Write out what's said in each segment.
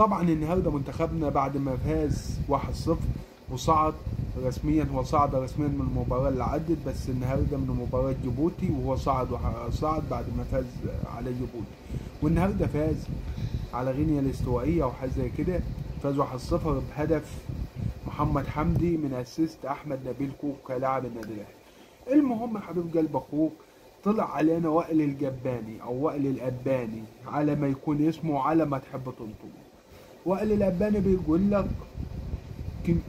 طبعا النهارده منتخبنا بعد ما فاز 1-0 وصعد رسميا، هو صعد رسميا من المباراه اللي عدت، بس النهارده من مباراه جيبوتي، وهو صعد بعد ما فاز على جيبوتي. والنهارده فاز على غينيا الاستوائيه او حاجه زي كده، فاز 1-0 بهدف محمد حمدي من اسيست احمد نبيل كوكا لاعب النادي الاهلي. المهم يا حبيب قلب اخوك، طلع علينا وائل الجباني او وائل الاباني على ما يكون اسمه، على ما تحب تنطقه. وائل الاباني بيقول لك،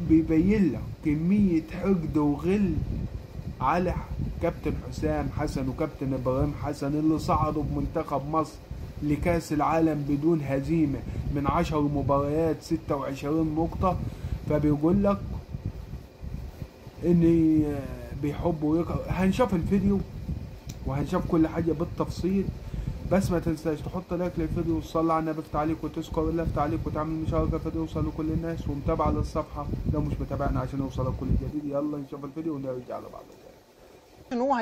بيبين لك كميه حقد وغل على كابتن حسام حسن وكابتن ابراهيم حسن اللي صعدوا بمنتخب مصر لكاس العالم بدون هزيمه من 10 مباريات 26 نقطه. فبيقول لك ان بيحبوا هنشوف الفيديو وهنشوف كل حاجه بالتفصيل، بس ما تنساش تحط لايك للفيديو وتصلي على النبي في تعليق وتذكر الله في تعليق وتعمل مشاركه الفيديو يوصل لكل الناس، ومتابعه للصفحه لو مش متابعنا عشان يوصل لكل جديد. يلا نشوف الفيديو ونرجع لبعض تاني. ان هو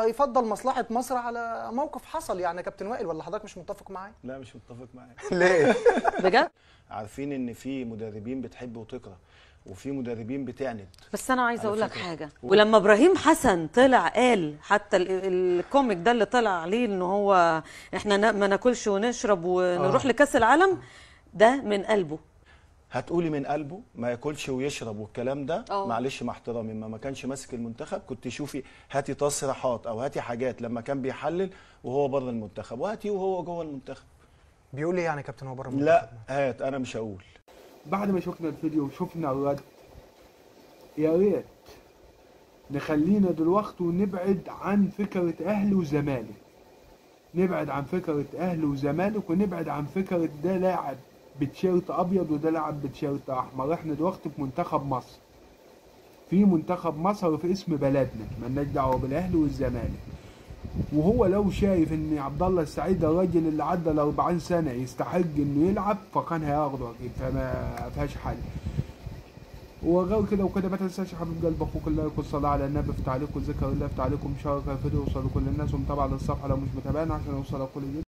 هيفضل مصلحه مصر على موقف حصل يعني يا كابتن وائل، ولا حضرتك مش متفق معايا؟ لا مش متفق معاك. ليه؟ بجد؟ عارفين ان في مدربين بتحب وتكره وفي مدربين بتعند. بس انا عايزه اقول لك حاجه، ولما ابراهيم حسن طلع قال حتى الكوميك ده اللي طلع عليه ان هو احنا ما ناكلش ونشرب ونروح لكاس العالم، ده من قلبه. هتقولي من قلبه ما ياكلش ويشرب والكلام ده؟ معلش مع احترامي، ما كانش ماسك المنتخب كنت شوفي هاتي تصريحات او هاتي حاجات لما كان بيحلل وهو بره المنتخب، وهاتي وهو جوه المنتخب. بيقول ايه يعني يا كابتن هو بره المنتخب؟ لا هات، انا مش هقول. بعد ما شفنا الفيديو وشفنا الرد، يا ريت نخلينا دلوقتي ونبعد عن فكرة أهلي وزمالك، نبعد عن فكرة أهلي وزمالك، ونبعد عن فكرة ده لاعب بتيشيرت أبيض وده لاعب بتيشيرت أحمر. إحنا دلوقتي في منتخب مصر، في منتخب مصر في اسم بلدنا، مالناش دعوة بالأهلي والزمالك. وهو لو شايف إن عبد الله السعيد الراجل اللي عدى ال 40 سنة يستحق إنه يلعب فكان هياخده أكيد، فما فيهاش حل. وغير كده وكده ما تنساش يا حبيب قلب اخوك اللايك والصلاه على النبي في تعليق وذكر الله في تعليق ومشاركه الفيديو يوصل لكل الناس، ومتابعه للصفحه لو مش متابعنا عشان يوصل لكل جديد.